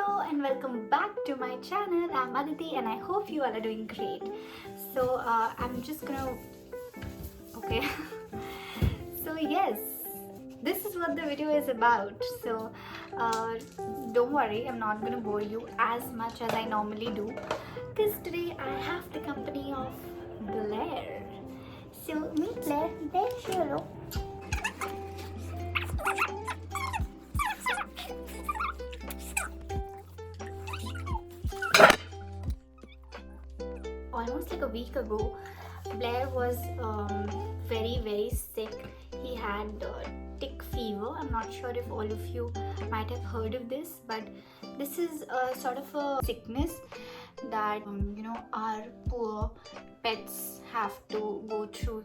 Hello and welcome back to my channel. I'm Aditi and I hope you all are doing great. So I'm just gonna okay. So yes, this is what the video is about. So don't worry, I'm not gonna bore you as much as I normally do, because today I have the company of Blair. So meet Blair. There's Shiro. Almost like a week ago, Blair was very sick. He had tick fever. I'm not sure if all of you might have heard of this, but this is a sort of a sickness that our poor pets have to go through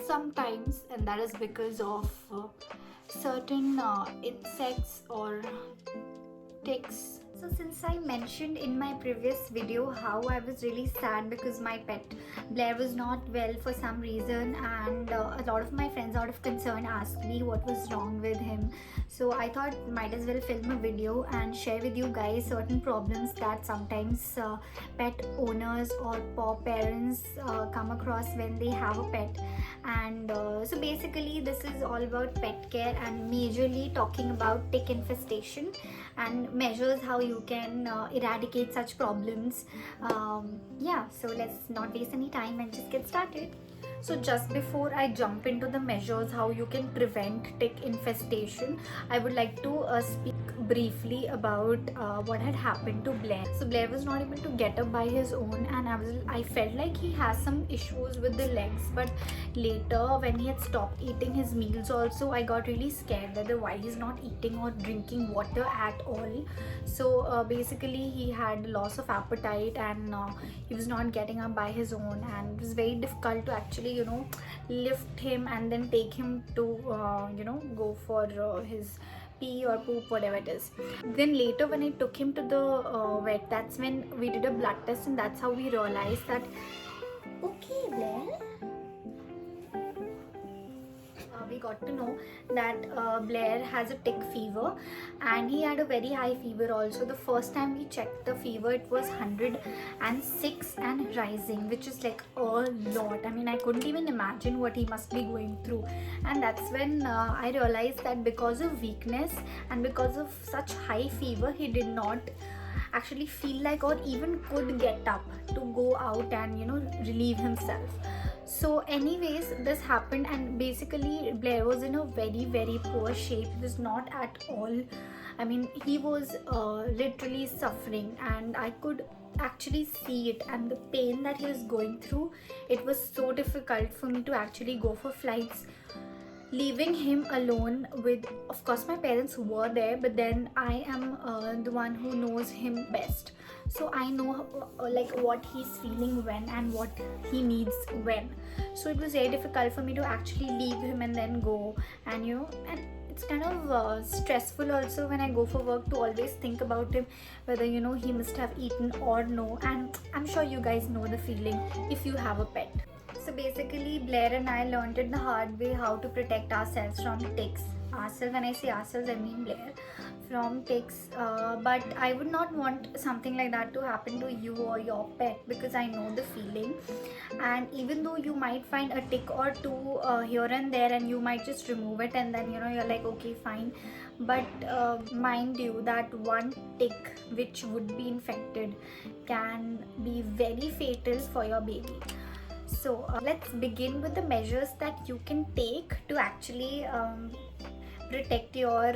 sometimes, and that is because of certain insects or ticks. So since I mentioned in my previous video how I was really sad because my pet Blair was not well for some reason, and a lot of my friends out of concern asked me what was wrong with him. So I thought might as well film a video and share with you guys certain problems that sometimes pet owners or paw parents come across when they have a pet. And so basically this is all about pet care and majorly talking about tick infestation and measures how you can eradicate such problems. Yeah, so let's not waste any time and just get started. So just before I jump into the measures how you can prevent tick infestation, I would like to speak briefly about what had happened to Blair. So Blair was not able to get up by his own, and I felt like he has some issues with the legs. But later, when he had stopped eating his meals also, I got really scared whether why he's not eating or drinking water at all. So basically he had loss of appetite, and he was not getting up by his own, and it was very difficult to actually lift him and then take him to go for his pee or poop, whatever it is. Then later when I took him to the vet, that's when we did a blood test, and that's how we realized that okay, Blair, we got to know that Blair has a tick fever, and he had a very high fever also. The first time we checked the fever, it was 106 and rising, which is like a lot. I mean, I couldn't even imagine what he must be going through. And that's when I realized that because of weakness and because of such high fever, he did not actually feel like or even could get up to go out and relieve himself. So anyways, this happened, and basically Blair was in a very poor shape. He was not at all, I mean, he was literally suffering, and I could actually see it, and the pain that he was going through, it was so difficult for me to actually go for flights, leaving him alone with, of course, my parents who were there, but then I am the one who knows him best. So I know like what he's feeling when and what he needs when. So it was very difficult for me to actually leave him and then go, and and it's kind of stressful also when I go for work to always think about him, whether he must have eaten or no. And I'm sure you guys know the feeling if you have a pet. So basically Blair and I learned it the hard way how to protect ourselves from ticks. Ourselves, when I say ourselves, I mean Blair, from ticks. But I would not want something like that to happen to you or your pet, because I know the feeling. And even though you might find a tick or two here and there, and you might just remove it, and then you're like, okay, fine. But mind you that one tick which would be infected can be very fatal for your baby. So let's begin with the measures that you can take to actually protect your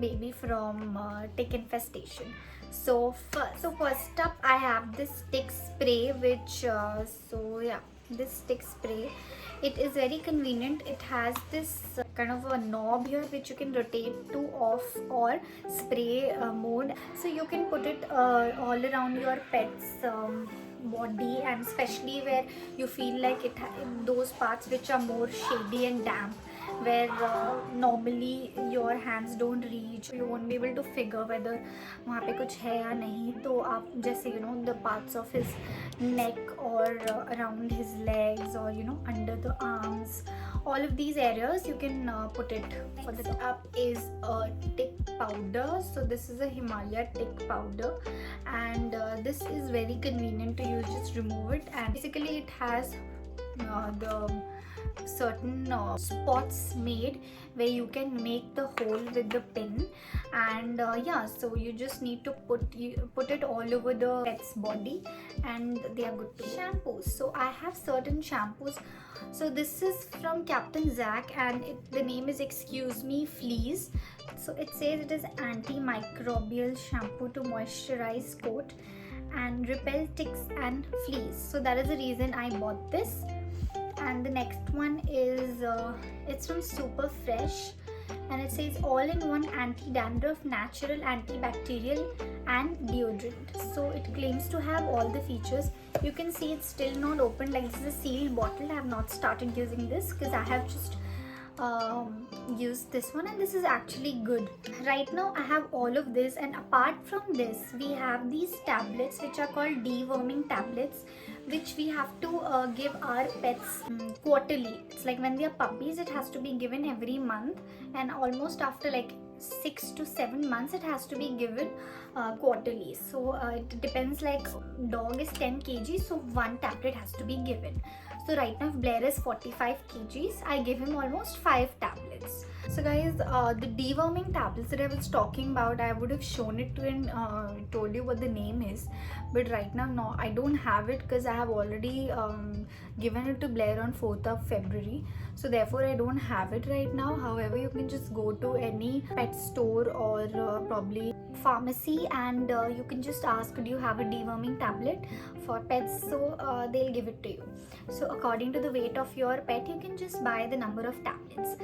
baby from tick infestation. So first up, I have this tick spray, which this tick spray, it is very convenient. It has this kind of a knob here which you can rotate to off or spray mode. So you can put it all around your pet's body, and especially where you feel like those parts which are more shady and damp, where normally your hands don't reach. You won't be able to figure whether वहाँ पे कुछ है या नहीं. तो आप जैसे the parts of his neck or around his legs or under the arms, all of these areas you can put it. For the up is a tick powder. So this is a Himalaya tick powder, and this is very convenient to use. Just remove it, and basically it has the certain spots made where you can make the hole with the pin, and yeah, so you just need to put it all over the pet's body and they are good to go. Shampoos. So I have certain shampoos. So this is from Captain Zack, and the name is Excuse Me Fleas. So it says it is antimicrobial shampoo to moisturize coat and repel ticks and fleas. So that is the reason I bought this. And the next one is it's from Super Fresh, and it says all-in-one anti-dandruff, natural antibacterial and deodorant. So it claims to have all the features. You can see it's still not open, like this is a sealed bottle. I have not started using this because I have just used this one, and this is actually good. Right now I have all of this, and apart from this we have these tablets which are called deworming tablets, which we have to give our pets quarterly. It's like when they are puppies, it has to be given every month, and almost after like 6 to 7 months it has to be given quarterly. So it depends, like dog is 10 kg, so one tablet has to be given. So right now if Blair is 45 kgs, I give him almost 5 tablets. So guys, the deworming tablets that I was talking about, I would have shown it to you and told you what the name is, but right now no, I don't have it because I have already given it to Blair on 4th of February. So therefore I don't have it right now. However, you can just go to any pet store or probably pharmacy, and you can just ask, do you have a deworming tablet for pets? So they'll give it to you. So according to the weight of your pet, you can just buy the number of tablets.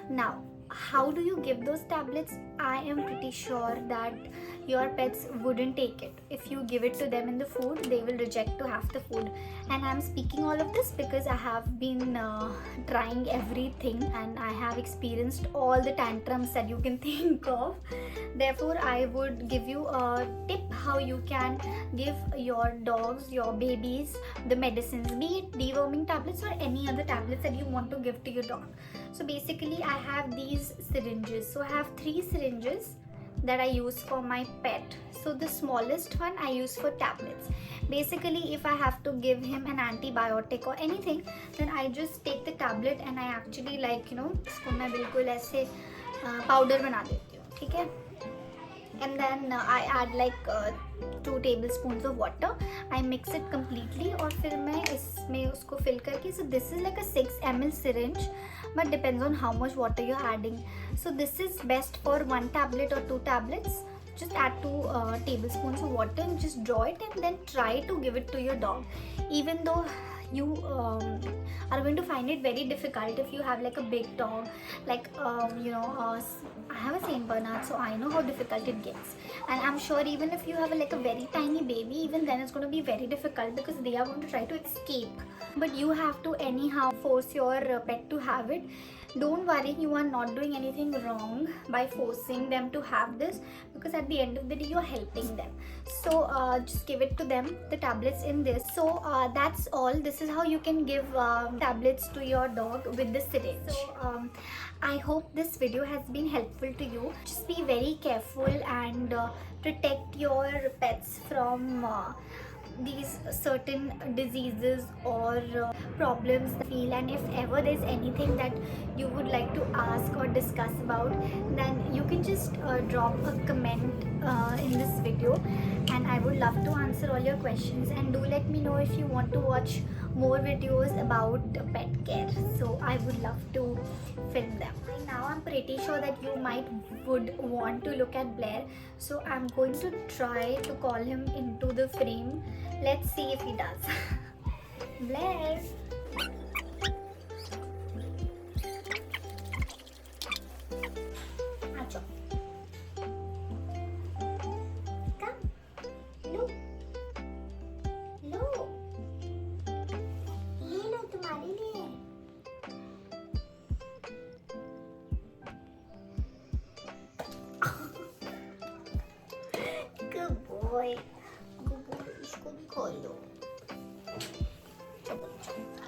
Now, how do you give those tablets? I am pretty sure that your pets wouldn't take it. If you give it to them in the food, they will reject to have the food. And I'm speaking all of this because I have been trying everything, and I have experienced all the tantrums that you can think of. Therefore, I would give you a tip how you can give your dogs, your babies, the medicines, be it deworming tablets or any other tablets that you want to give to your dog. So basically I have these syringes. So I have 3 syringes that I use for my pet. So the smallest one I use for tablets. Basically if I have to give him an antibiotic or anything, then I just take the tablet and I actually इसको मैं बिल्कुल ऐसे powder बना देती हूँ, ठीक है? And then I add like 2 tablespoons of water. I mix it completely और फिर मैं इसमें उसको fill करके. So this is like a 6 ml syringe, but depends on how much water you're adding. So this is best for 1 tablet or 2 tablets. Just add 2 tablespoons of water and just draw it, and then try to give it to your dog. Even though you are going to find it very difficult if you have like a big dog, like I have a Saint Bernard, so I know how difficult it gets. And I'm sure even if you have like a very tiny baby, even then it's going to be very difficult because they are going to try to escape. But you have to anyhow force your pet to have it. Don't worry, you are not doing anything wrong by forcing them to have this, because at the end of the day you are helping them. So just give it to them, the tablets in this. So that's all. This is how you can give tablets to your dog with the syringe. So I hope this video has been helpful to you. Just be very careful and protect your pets from these certain diseases or problems they feel. And if ever there's anything that you would like to ask or discuss about, then you can just drop a comment in this video, and I would love to answer all your questions. And do let me know if you want to watch more videos about pet care, so I would love to film them. Right now I'm pretty sure that you would want to look at Blair, so I'm going to try to call him into the frame. Let's see if he does. Blair. Acho. Come. Look. Look. ये लो तुम्हारे लिए. boy. Good boy. इसको भी खा लो. अच्छा बच्चा.